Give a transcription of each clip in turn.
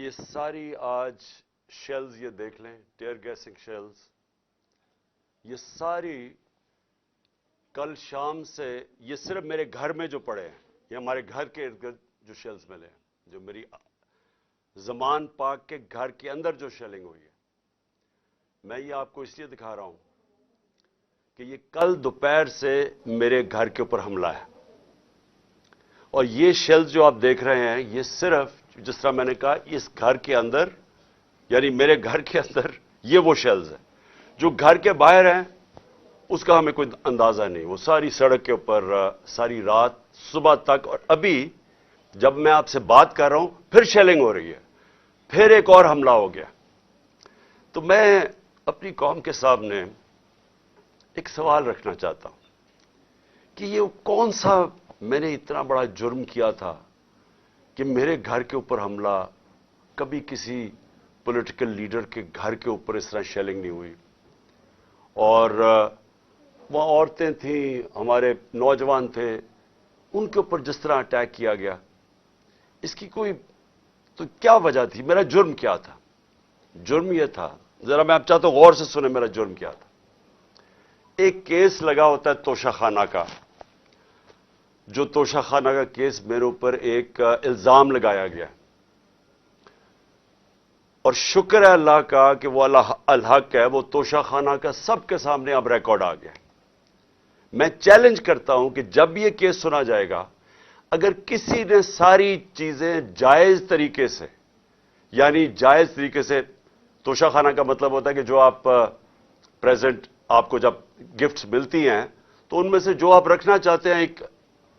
یہ ساری آج شیلز یہ دیکھ لیں، ٹیئر گیسنگ شیلز، یہ ساری کل شام سے یہ صرف میرے گھر میں جو پڑے ہیں، یہ ہمارے گھر کے ارد گرد جو شیلز ملے ہیں، جو میری زمان پاک کے گھر کے اندر جو شیلنگ ہوئی ہے، میں یہ آپ کو اس لیے دکھا رہا ہوں کہ یہ کل دوپہر سے میرے گھر کے اوپر حملہ ہے، اور یہ شیلز جو آپ دیکھ رہے ہیں یہ صرف جس طرح میں نے کہا اس گھر کے اندر، یعنی میرے گھر کے اندر یہ وہ شیلز ہیں جو گھر کے باہر ہیں اس کا ہمیں کوئی اندازہ نہیں، وہ ساری سڑک کے اوپر ساری رات صبح تک، اور ابھی جب میں آپ سے بات کر رہا ہوں پھر شیلنگ ہو رہی ہے، پھر ایک اور حملہ ہو گیا۔ تو میں اپنی قوم کے سامنے ایک سوال رکھنا چاہتا ہوں کہ یہ کون سا میں نے اتنا بڑا جرم کیا تھا کہ میرے گھر کے اوپر حملہ، کبھی کسی پولیٹیکل لیڈر کے گھر کے اوپر اس طرح شیلنگ نہیں ہوئی، اور وہاں عورتیں تھیں، ہمارے نوجوان تھے، ان کے اوپر جس طرح اٹیک کیا گیا، اس کی کوئی تو کیا وجہ تھی؟ میرا جرم کیا تھا؟ جرم یہ تھا، ذرا میں آپ چاہتا ہوں غور سے سنیں میرا جرم کیا تھا۔ ایک کیس لگا ہوتا ہے توشہ خانہ کا، جو توشہ خانہ کا کیس میرے اوپر ایک الزام لگایا گیا، اور شکر ہے اللہ کا کہ وہ الحق ہے، وہ توشہ خانہ کا سب کے سامنے اب ریکارڈ آ گیا۔ میں چیلنج کرتا ہوں کہ جب یہ کیس سنا جائے گا، اگر کسی نے ساری چیزیں جائز طریقے سے، یعنی جائز طریقے سے، توشہ خانہ کا مطلب ہوتا ہے کہ جو آپ پریزنٹ آپ کو جب گفٹس ملتی ہیں تو ان میں سے جو آپ رکھنا چاہتے ہیں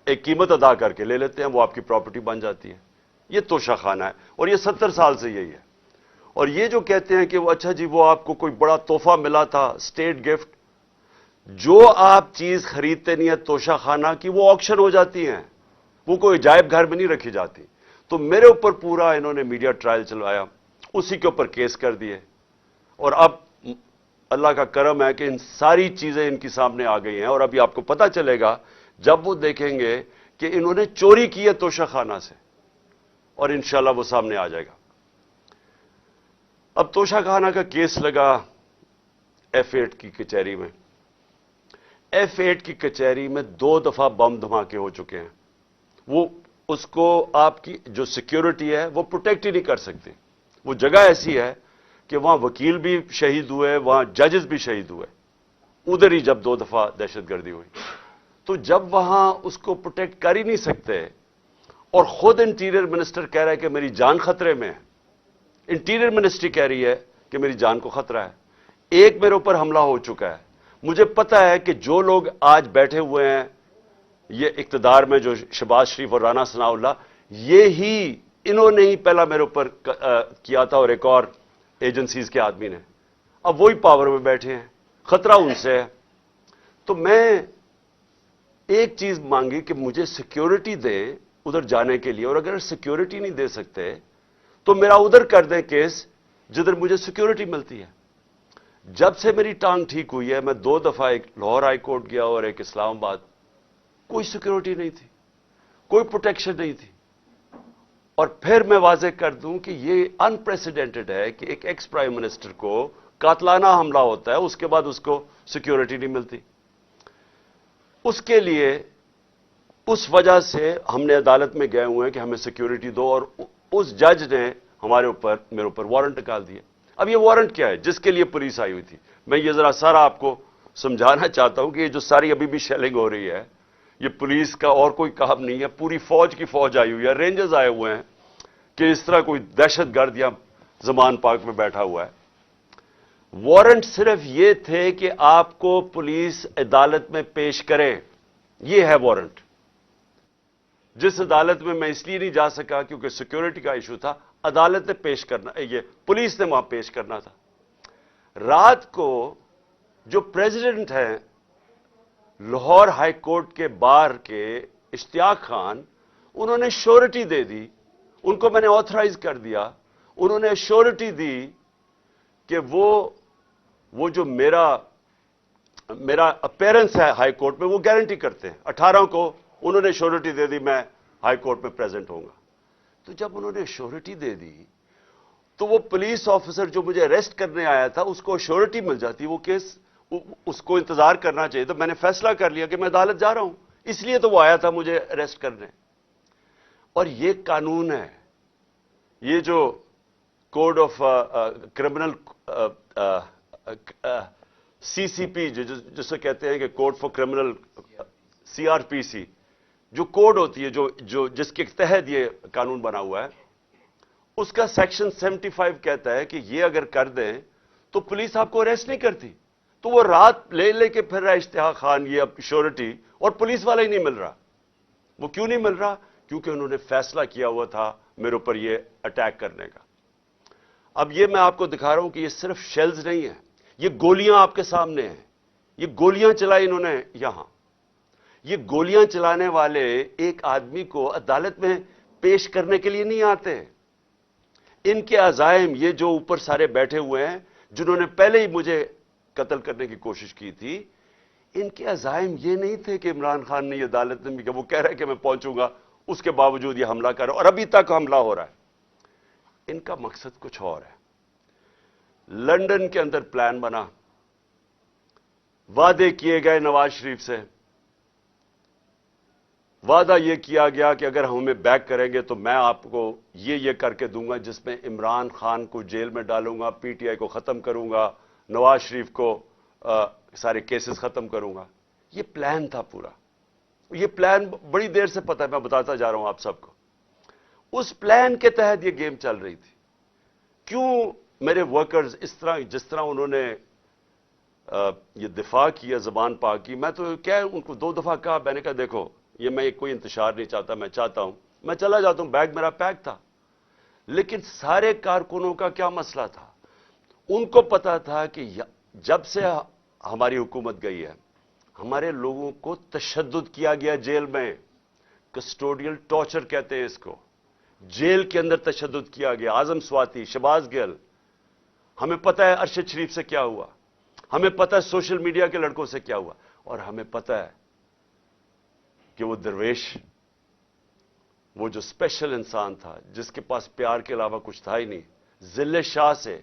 ایک قیمت ادا کر کے لے لیتے ہیں، وہ آپ کی پراپرٹی بن جاتی ہے، یہ توشہ خانہ ہے، اور یہ 70 سال سے یہی ہے۔ اور یہ جو کہتے ہیں کہ وہ اچھا جی وہ آپ کو کوئی بڑا تحفہ ملا تھا، اسٹیٹ گفٹ، جو آپ چیز خریدتے نہیں ہیں توشہ خانہ کی، وہ آکشن ہو جاتی ہیں، وہ کوئی عجائب گھر میں نہیں رکھی جاتی۔ تو میرے اوپر پورا انہوں نے میڈیا ٹرائل چلوایا، اسی کے اوپر کیس کر دیے، اور اب اللہ کا کرم ہے کہ ان ساری چیزیں ان کی سامنے آ گئی ہیں، اور ابھی آپ کو پتہ چلے گا جب وہ دیکھیں گے کہ انہوں نے چوری کی ہے توشہ خانہ سے، اور انشاءاللہ وہ سامنے آ جائے گا۔ اب توشہ خانہ کا کیس لگا F8 کی کچہری میں۔ F8 کی کچہری میں 2 دفعہ بم دھماکے ہو چکے ہیں، وہ اس کو آپ کی جو سیکیورٹی ہے وہ پروٹیکٹ ہی نہیں کر سکتی۔ وہ جگہ ایسی ہے کہ وہاں وکیل بھی شہید ہوئے، وہاں ججز بھی شہید ہوئے، ادھر ہی جب 2 دفعہ دہشت گردی ہوئی، تو جب وہاں اس کو پروٹیکٹ کر ہی نہیں سکتے، اور خود انٹیریئر منسٹر کہہ رہا ہے کہ میری جان خطرے میں ہے، انٹیریئر منسٹری کہہ رہی ہے کہ میری جان کو خطرہ ہے، ایک میرے اوپر حملہ ہو چکا ہے۔ مجھے پتا ہے کہ جو لوگ آج بیٹھے ہوئے ہیں یہ اقتدار میں، جو شہباز شریف اور رانا ثناء اللہ، یہی انہوں نے ہی پہلا میرے اوپر کیا تھا، اور ایک اور ایجنسیز کے آدمی نے، اب وہی پاور میں بیٹھے ہیں، خطرہ ان سے ہے۔ تو میں ایک چیز مانگی کہ مجھے سیکیورٹی دیں ادھر جانے کے لیے، اور اگر سیکیورٹی نہیں دے سکتے تو میرا ادھر کر دیں کیس جدھر مجھے سیکیورٹی ملتی ہے۔ جب سے میری ٹانگ ٹھیک ہوئی ہے، میں 2 دفعہ ایک لاہور ہائی کورٹ گیا اور ایک اسلام آباد، کوئی سیکیورٹی نہیں تھی، کوئی پروٹیکشن نہیں تھی۔ اور پھر میں واضح کر دوں کہ یہ ان پریسیڈنٹڈ ہے کہ ایک ایکس پرائم منسٹر کو قاتلانہ حملہ ہوتا ہے، اس کے بعد اس کو سیکیورٹی نہیں ملتی۔ اس کے لیے اس وجہ سے ہم نے عدالت میں گئے ہوئے ہیں کہ ہمیں سیکیورٹی دو، اور اس جج نے میرے اوپر وارنٹ نکال دیا۔ اب یہ وارنٹ کیا ہے جس کے لیے پولیس آئی ہوئی تھی؟ میں یہ ذرا سارا آپ کو سمجھانا چاہتا ہوں کہ یہ جو ساری ابھی بھی شیلنگ ہو رہی ہے، یہ پولیس کا اور کوئی کام نہیں ہے، پوری فوج کی فوج آئی ہوئی ہے، رینجرز آئے ہوئے ہیں کہ اس طرح کوئی دہشت گرد یا زمان پاک میں بیٹھا ہوا ہے۔ وارنٹ صرف یہ تھے کہ آپ کو پولیس عدالت میں پیش کرے، یہ ہے وارنٹ۔ جس عدالت میں اس لیے نہیں جا سکا کیونکہ سیکیورٹی کا ایشو تھا، عدالت نے پیش کرنا، یہ پولیس نے وہاں پیش کرنا تھا۔ رات کو جو پریزیڈنٹ ہیں لاہور ہائی کورٹ کے بار کے، اشتیاق خان، انہوں نے شورٹی دے دی، ان کو میں نے آتھرائز کر دیا، انہوں نے شورٹی دی کہ وہ جو میرا اپیرنس ہے ہائی کورٹ میں وہ گارنٹی کرتے ہیں۔ 18 کو انہوں نے شورٹی دے دی میں ہائی کورٹ میں پریزنٹ ہوں گا۔ تو جب انہوں نے شورٹی دے دی، تو وہ پولیس آفیسر جو مجھے اریسٹ کرنے آیا تھا اس کو شیورٹی مل جاتی، وہ کیس اس کو انتظار کرنا چاہیے، تو میں نے فیصلہ کر لیا کہ میں عدالت جا رہا ہوں، اس لیے تو وہ آیا تھا مجھے اریسٹ کرنے۔ اور یہ قانون ہے، یہ جو code of criminal C C P جسے کہتے ہیں کہ code for criminal C R P C, جو کوڈ ہوتی ہے جس کے تحت یہ قانون بنا ہوا ہے، اس کا سیکشن 75 کہتا ہے کہ یہ اگر کر دیں تو پولیس آپ کو اریسٹ نہیں کرتی۔ تو وہ رات لے کے پھر رہا اشتہا خان یہ اب شیورٹی، اور پولیس والا ہی نہیں مل رہا۔ وہ کیوں نہیں مل رہا؟ کیونکہ انہوں نے فیصلہ کیا ہوا تھا میرے اوپر یہ اٹیک کرنے کا۔ اب یہ میں آپ کو دکھا رہا ہوں کہ یہ صرف شیلز نہیں ہیں، یہ گولیاں آپ کے سامنے ہیں، یہ گولیاں چلائی انہوں نے یہاں۔ یہ گولیاں چلانے والے ایک آدمی کو عدالت میں پیش کرنے کے لیے نہیں آتے۔ ان کے عزائم، یہ جو اوپر سارے بیٹھے ہوئے ہیں جنہوں نے پہلے ہی مجھے قتل کرنے کی کوشش کی تھی، ان کے عزائم یہ نہیں تھے کہ عمران خان نے یہ عدالت میں بھی کہ وہ کہہ رہے کہ میں پہنچوں گا، اس کے باوجود یہ حملہ کر رہا ہے، اور ابھی تک حملہ ہو رہا ہے۔ ان کا مقصد کچھ اور ہے۔ لندن کے اندر پلان بنا، وعدے کیے گئے نواز شریف سے، وعدہ یہ کیا گیا کہ اگر ہمیں بیک کریں گے تو میں آپ کو یہ کر کے دوں گا، جس میں عمران خان کو جیل میں ڈالوں گا، پی ٹی آئی کو ختم کروں گا، نواز شریف کو سارے کیسز ختم کروں گا۔ یہ پلان تھا پورا۔ یہ پلان بڑی دیر سے پتہ ہے، میں بتاتا جا رہا ہوں آپ سب کو۔ اس پلان کے تحت یہ گیم چل رہی تھی۔ کیوں میرے ورکرز اس طرح، جس طرح انہوں نے یہ دفاع کیا زبان پاک کی، میں تو کیا ان کو 2 دفعہ کہا، میں نے کہا دیکھو یہ میں کوئی انتشار نہیں چاہتا، میں چاہتا ہوں میں چلا جاتا ہوں، بیگ میرا پیک تھا۔ لیکن سارے کارکنوں کا کیا مسئلہ تھا؟ ان کو پتا تھا کہ جب سے ہماری حکومت گئی ہے، ہمارے لوگوں کو تشدد کیا گیا جیل میں، کسٹوڈیل ٹارچر کہتے ہیں اس کو، جیل کے اندر تشدد کیا گیا۔ اعظم سواتی، شہباز گل، ہمیں پتا ہے ارشد شریف سے کیا ہوا، ہمیں پتا ہے سوشل میڈیا کے لڑکوں سے کیا ہوا، اور ہمیں پتا ہے کہ وہ درویش، وہ جو اسپیشل انسان تھا جس کے پاس پیار کے علاوہ کچھ تھا ہی نہیں، ذل شاہ سے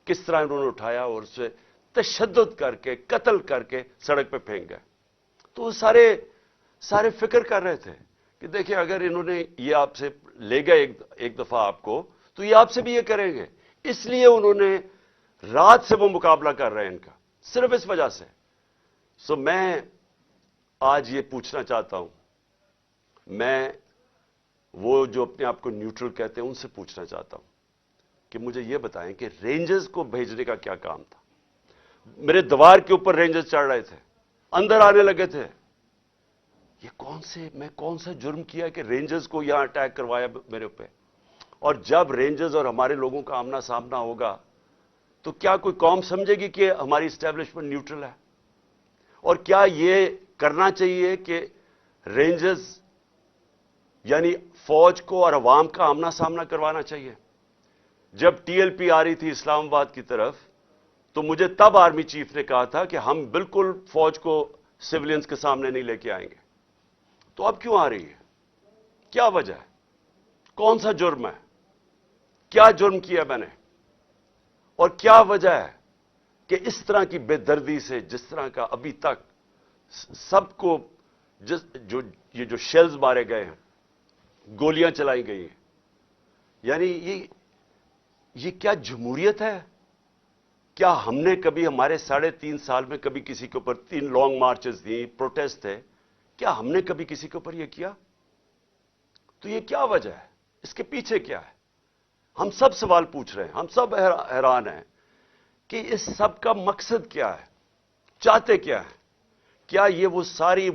کس طرح انہوں نے اٹھایا اور اسے تشدد کر کے قتل کر کے سڑک پہ پھینک گئے۔ تو وہ سارے فکر کر رہے تھے کہ دیکھیں اگر انہوں نے یہ آپ سے لے گئے ایک دفعہ آپ کو، تو یہ آپ سے بھی یہ کریں گے۔ اس لیے انہوں نے رات سے وہ مقابلہ کر رہے ہیں ان کا، صرف اس وجہ سے۔ سو میں آج یہ پوچھنا چاہتا ہوں، میں وہ جو اپنے آپ کو نیوٹرل کہتے ہیں ان سے پوچھنا چاہتا ہوں کہ مجھے یہ بتائیں کہ رینجرز کو بھیجنے کا کیا کام تھا؟ میرے دیوار کے اوپر رینجرز چڑھ رہے تھے، اندر آنے لگے تھے۔ میں کون سا جرم کیا کہ رینجرز کو یہاں اٹیک کروایا میرے اوپر؟ اور جب رینجرز اور ہمارے لوگوں کا آمنا سامنا ہوگا تو کیا کوئی قوم سمجھے گی کہ ہماری اسٹیبلشمنٹ نیوٹرل ہے؟ اور کیا یہ کرنا چاہیے کہ رینجرز یعنی فوج کو اور عوام کا آمنا سامنا کروانا چاہیے؟ جب ٹی ایل پی آ رہی تھی اسلام آباد کی طرف تو مجھے تب آرمی چیف نے کہا تھا کہ ہم بالکل فوج کو سیولینز کے سامنے نہیں لے کے آئیں گے۔ تو اب کیوں آ رہی ہے؟ کیا وجہ ہے؟ کون سا جرم ہے؟ کیا جرم کیا میں نے؟ اور کیا وجہ ہے کہ اس طرح کی بے دردی سے، جس طرح کا ابھی تک سب کو یہ جو شیلز مارے گئے ہیں، گولیاں چلائی گئی ہیں، یعنی یہ کیا جمہوریت ہے؟ کیا ہم نے کبھی ہمارے 3.5 سال میں کبھی کسی کے اوپر 3 لانگ مارچز دی، پروٹیسٹ تھے، کیا ہم نے کبھی کسی کے اوپر یہ کیا؟ تو یہ کیا وجہ ہے؟ اس کے پیچھے کیا ہے؟ ہم سب سوال پوچھ رہے ہیں، ہم سب حیران ہیں کہ اس سب کا مقصد کیا ہے؟ چاہتے کیا ہے؟ کیا یہ وہ ساری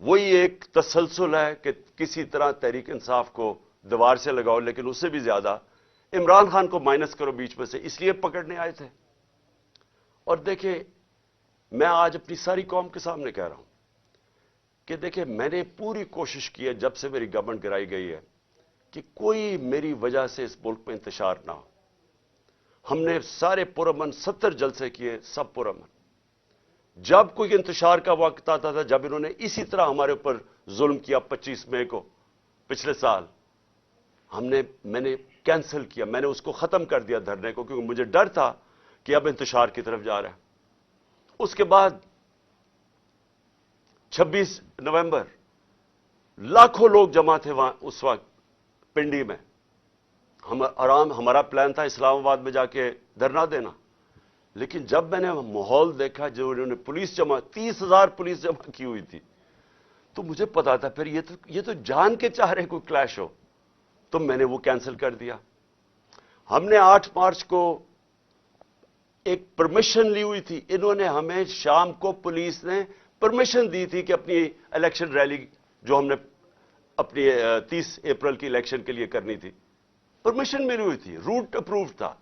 وہی ایک تسلسل ہے کہ کسی طرح تحریک انصاف کو دیوار سے لگاؤ، لیکن اس سے بھی زیادہ عمران خان کو مائنس کرو بیچ میں سے، اس لیے پکڑنے آئے تھے؟ اور دیکھیں، میں آج اپنی ساری قوم کے سامنے کہہ رہا ہوں کہ دیکھیں میں نے پوری کوشش کی ہے جب سے میری گورنمنٹ گرائی گئی ہے کہ کوئی میری وجہ سے اس ملک میں انتشار نہ ہو۔ ہم نے سارے پرامن 70 جلسے کیے، سب پرامن۔ جب کوئی انتشار کا وقت آتا تھا، جب انہوں نے اسی طرح ہمارے اوپر ظلم کیا 25 مئی کو پچھلے سال، میں نے کینسل کیا، میں نے اس کو ختم کر دیا دھرنے کو، کیونکہ مجھے ڈر تھا کہ اب انتشار کی طرف جا رہا ہے۔ اس کے بعد 26 نومبر لاکھوں لوگ جمع تھے وہاں اس وقت پنڈی میں۔ ہمارا پلان تھا اسلام آباد میں جا کے دھرنا دینا، لیکن جب میں نے ماحول دیکھا جو انہوں نے پولیس جمع 30,000 پولیس جمع کی ہوئی تھی، تو مجھے پتا تھا پھر یہ تو جان کے چاہ رہے کوئی کلیش ہو، تو میں نے وہ کینسل کر دیا۔ ہم نے 8 مارچ کو ایک پرمیشن لی ہوئی تھی، انہوں نے ہمیں شام کو پولیس نے پرمیشن دی تھی کہ اپنی الیکشن ریلی جو ہم نے اپنی 30 اپریل کی الیکشن کے لیے کرنی تھی، پرمیشن ملی ہوئی تھی، روٹ اپرووڈ تھا۔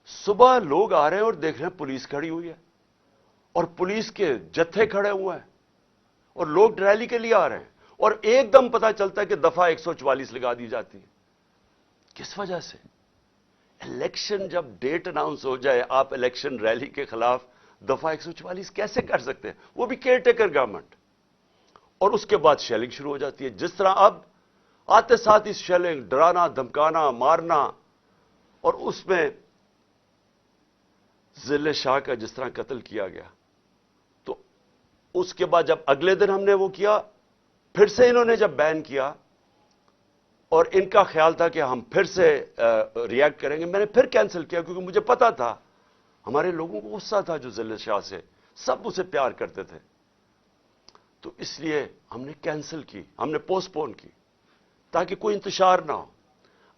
صبح لوگ آ رہے ہیں اور دیکھ رہے ہیں پولیس کھڑی ہوئی ہے اور پولیس کے جتھے کھڑے ہوئے ہیں اور لوگ ریلی کے لیے آ رہے ہیں، اور ایک دم پتا چلتا ہے کہ دفعہ 144 لگا دی جاتی ہے۔ کس وجہ سے؟ الیکشن جب ڈیٹ اناؤنس ہو جائے، آپ الیکشن ریلی کے خلاف دفعہ 144 کیسے کر سکتے ہیں؟ وہ بھی کیئر ٹیکر گورنمنٹ۔ اور اس کے بعد شیلنگ شروع ہو جاتی ہے، جس طرح اب آتے ساتھ ہی شیلنگ، ڈرانا، دھمکانا، مارنا، اور اس میں ضلع شاہ کا جس طرح قتل کیا گیا۔ تو اس کے بعد جب اگلے دن ہم نے وہ کیا، پھر سے انہوں نے جب بین کیا اور ان کا خیال تھا کہ ہم پھر سے ریئیکٹ کریں گے، میں نے پھر کینسل کیا، کیونکہ مجھے پتا تھا ہمارے لوگوں کو غصہ تھا جو ضلع شاہ سے، سب اسے پیار کرتے تھے، تو اس لیے ہم نے کینسل کی، ہم نے پوسٹ پون کی تاکہ کوئی انتشار نہ ہو۔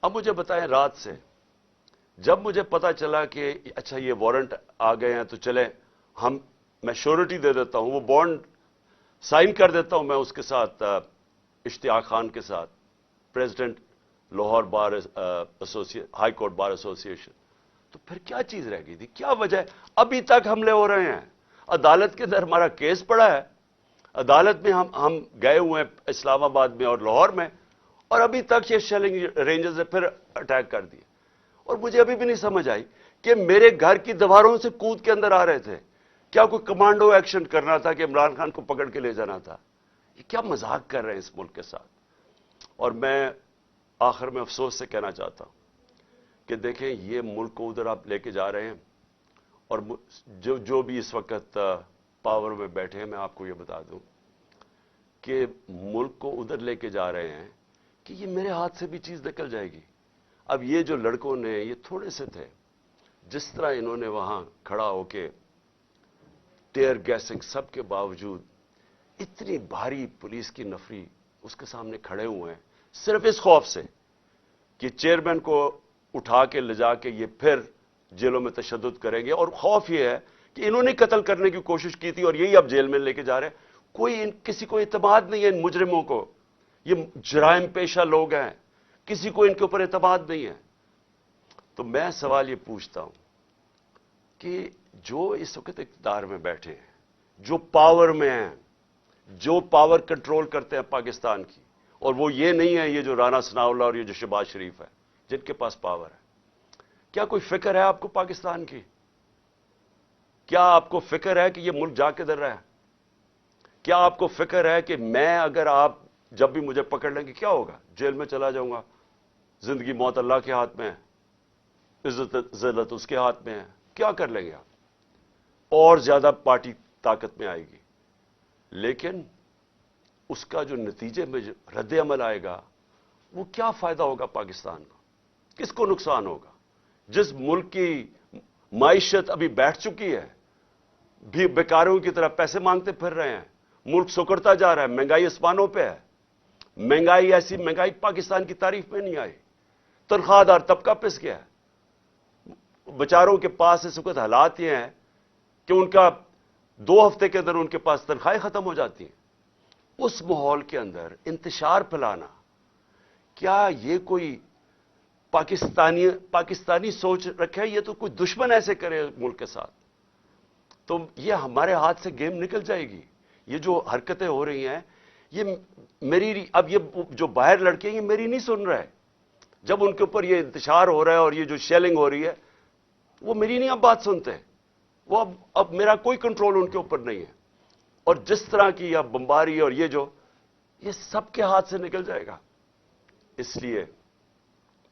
اب مجھے بتائیں، رات سے جب مجھے پتا چلا کہ اچھا یہ وارنٹ آ گئے ہیں تو چلیں میں شیورٹی دے دیتا ہوں، وہ بانڈ سائن کر دیتا ہوں میں اس کے ساتھ، اشتیاق خان کے ساتھ، پریزیڈنٹ لاہور بار ہائی کورٹ بار ایسوسی ایشن، تو پھر کیا چیز رہ گئی تھی؟ کیا وجہ ہے؟ ابھی تک حملے ہو رہے ہیں، عدالت کے اندر ہمارا کیس پڑا ہے، عدالت میں ہم گئے ہوئے ہیں اسلام آباد میں اور لاہور میں، اور ابھی تک یہ شیلنگ رینجز نے پھر اٹیک کر دیے۔ اور مجھے ابھی بھی نہیں سمجھ آئی کہ میرے گھر کی دیواروں سے کود کے اندر آ رہے تھے، کیا کوئی کمانڈو ایکشن کرنا تھا کہ عمران خان کو پکڑ کے لے جانا تھا؟ یہ کیا مذاق کر رہے ہیں اس ملک کے ساتھ؟ اور میں آخر میں افسوس سے کہنا چاہتا ہوں کہ دیکھیں یہ ملک کو ادھر آپ لے کے جا رہے ہیں، اور جو بھی اس وقت پاور میں بیٹھے ہیں، میں آپ کو یہ بتا دوں کہ ملک کو ادھر لے کے جا رہے ہیں کہ یہ میرے ہاتھ سے بھی چیز نکل جائے گی۔ اب یہ جو لڑکوں نے، یہ تھوڑے سے تھے، جس طرح انہوں نے وہاں کھڑا ہو کے ٹیئر گیسنگ سب کے باوجود، اتنی بھاری پولیس کی نفری اس کے سامنے کھڑے ہوئے ہیں، صرف اس خوف سے کہ چیئرمین کو اٹھا کے لے جا کے یہ پھر جیلوں میں تشدد کریں گے، اور خوف یہ ہے کہ انہوں نے قتل کرنے کی کوشش کی تھی اور یہی اب جیل میں لے کے جا رہے ہیں۔ کسی کو اعتماد نہیں ہے ان مجرموں کو، یہ جرائم پیشہ لوگ ہیں، کسی کو ان کے اوپر اعتماد نہیں ہے۔ تو میں سوال یہ پوچھتا ہوں کہ جو اس وقت اقتدار میں بیٹھے ہیں، جو پاور میں ہیں، جو پاور کنٹرول کرتے ہیں پاکستان کی، اور وہ یہ نہیں ہے یہ جو رانا ثناءاللہ اور یہ جو شہباز شریف ہے جن کے پاس پاور ہے، کیا کوئی فکر ہے آپ کو پاکستان کی؟ کیا آپ کو فکر ہے کہ یہ ملک جا کدھر رہا ہے؟ کیا آپ کو فکر ہے کہ میں اگر آپ جب بھی مجھے پکڑ لیں گے کیا ہوگا؟ جیل میں چلا جاؤں گا، زندگی موت اللہ کے ہاتھ میں ہے، عزت ذلت اس کے ہاتھ میں ہے، کیا کر لیں گے آپ؟ اور زیادہ پارٹی طاقت میں آئے گی، لیکن اس کا جو نتیجے میں جو رد عمل آئے گا وہ کیا فائدہ ہوگا پاکستان کو؟ کس کو نقصان ہوگا؟ جس ملک کی معیشت ابھی بیٹھ چکی ہے، بھی بیکاروں کی طرح پیسے مانگتے پھر رہے ہیں، ملک سکڑتا جا رہا ہے، مہنگائی آسمانوں پہ ہے، مہنگائی ایسی مہنگائی پاکستان کی تاریخ میں نہیں آئی، تنخواہ دار طبقہ پس گیا ہے، بیچاروں کے پاس اس وقت حالات یہ ہیں کہ ان کا 2 ہفتے کے اندر ان کے پاس تنخواہیں ختم ہو جاتی ہیں۔ اس ماحول کے اندر انتشار پھیلانا، کیا یہ کوئی پاکستانی سوچ رکھے؟ یہ تو کوئی دشمن ایسے کرے ملک کے ساتھ تو یہ ہمارے ہاتھ سے گیم نکل جائے گی۔ یہ جو حرکتیں ہو رہی ہیں، یہ میری، اب یہ جو باہر لڑکے ہیں یہ میری نہیں سن رہے، جب ان کے اوپر یہ انتشار ہو رہا ہے اور یہ جو شیلنگ ہو رہی ہے وہ میری نہیں اب بات سنتے، وہ اب میرا کوئی کنٹرول ان کے اوپر نہیں ہے، اور جس طرح کی اب بمباری اور یہ سب کے ہاتھ سے نکل جائے گا۔ اس لیے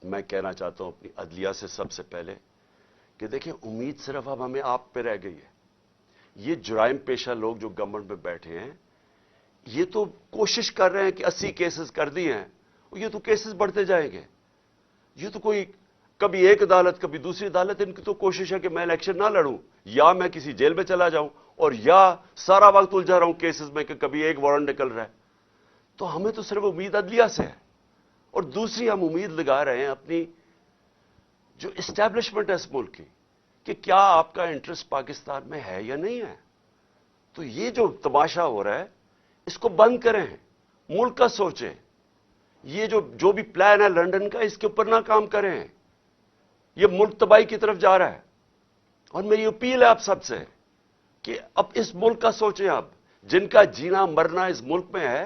میں کہنا چاہتا ہوں اپنی عدلیہ سے سب سے پہلے کہ دیکھیں امید صرف اب ہمیں آپ پہ رہ گئی ہے. یہ جرائم پیشہ لوگ جو گورنمنٹ میں بیٹھے ہیں یہ تو کوشش کر رہے ہیں کہ 80 کیسز کر دیے ہیں, یہ تو کیسز بڑھتے جائیں گے. یہ تو کوئی کبھی ایک عدالت کبھی دوسری عدالت, ان کی تو کوشش ہے کہ میں الیکشن نہ لڑوں, یا میں کسی جیل میں چلا جاؤں, اور یا سارا وقت الجھا رہا ہوں کیسز میں کہ کبھی ایک وارنٹ نکل رہا ہے. تو ہمیں تو صرف امید عدلیہ سے ہے, اور دوسری ہم امید لگا رہے ہیں اپنی جو اسٹیبلشمنٹ ہے اس ملک کی کہ کیا آپ کا انٹرسٹ پاکستان میں ہے یا نہیں ہے. تو یہ جو تماشا ہو رہا ہے اس کو بند کریں, ملک کا سوچیں. یہ جو بھی پلان ہے لنڈن کا اس کے اوپر نہ کام کریں. یہ ملک تباہی کی طرف جا رہا ہے, اور میری اپیل ہے آپ سب سے کہ اب اس ملک کا سوچیں. آپ جن کا جینا مرنا اس ملک میں ہے,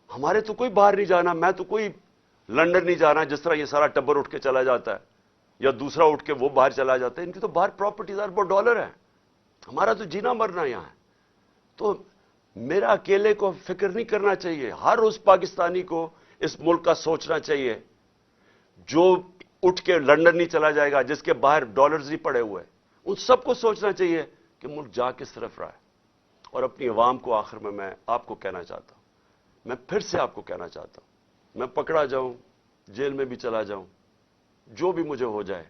ہمارے تو کوئی باہر نہیں جانا, میں تو کوئی لنڈن نہیں جانا جس طرح یہ سارا ٹبر اٹھ کے چلا جاتا ہے یا دوسرا اٹھ کے وہ باہر چلا جاتا ہے. ان کی تو باہر پراپرٹیز اربوں ڈالر ہیں, ہمارا تو جینا مرنا یہاں ہے. تو میرا اکیلے کو فکر نہیں کرنا چاہیے, ہر اس پاکستانی کو اس ملک کا سوچنا چاہیے جو اٹھ کے لنڈن نہیں چلا جائے گا, جس کے باہر ڈالرز نہیں پڑے ہوئے. ان سب کو سوچنا چاہیے کہ ملک جا کس طرف رہا ہے. اور اپنی عوام کو آخر میں آپ کو کہنا چاہتا ہوں, میں پھر سے آپ کو کہنا چاہتا ہوں, میں پکڑا جاؤں, جیل میں بھی چلا جاؤں, جو بھی مجھے ہو جائے,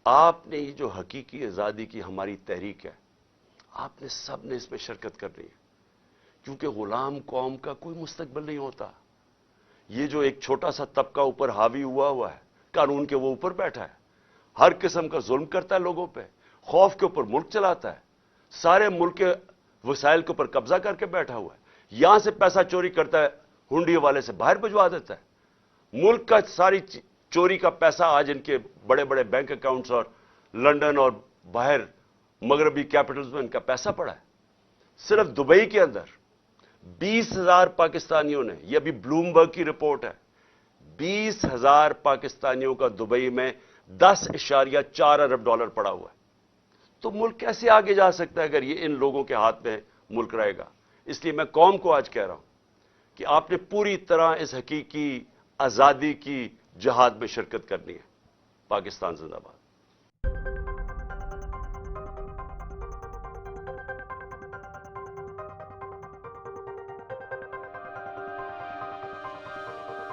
آپ نے یہ جو حقیقی آزادی کی ہماری تحریک ہے, آپ نے سب نے اس میں شرکت کرنی ہے, کیونکہ غلام قوم کا کوئی مستقبل نہیں ہوتا. یہ جو ایک چھوٹا سا طبقہ اوپر حاوی ہوا ہے, قانون کے وہ اوپر بیٹھا ہے, ہر قسم کا ظلم کرتا ہے لوگوں پہ, خوف کے اوپر ملک چلاتا ہے, سارے ملک کے وسائل کے اوپر قبضہ کر کے بیٹھا ہوا ہے, یہاں سے پیسہ چوری کرتا ہے, ہنڈی والے سے باہر بھجوا دیتا ہے. ملک کا ساری چوری کا پیسہ آج ان کے بڑے بڑے بینک اکاؤنٹس اور لنڈن اور باہر مغربی کیپٹلز میں ان کا پیسہ پڑا ہے. صرف دبئی کے اندر 20,000 پاکستانیوں نے, یہ ابھی بلومبرگ کی رپورٹ ہے, 20,000 پاکستانیوں کا دبئی میں $10.4 ارب پڑا ہوا ہے. تو ملک کیسے آگے جا سکتا ہے اگر یہ ان لوگوں کے ہاتھ میں ملک رہے گا. اس لیے میں قوم کو آج کہہ رہا ہوں کہ آپ نے پوری طرح اس حقیقی آزادی کی جہاد میں شرکت کرنی ہے. پاکستان زندہ باد.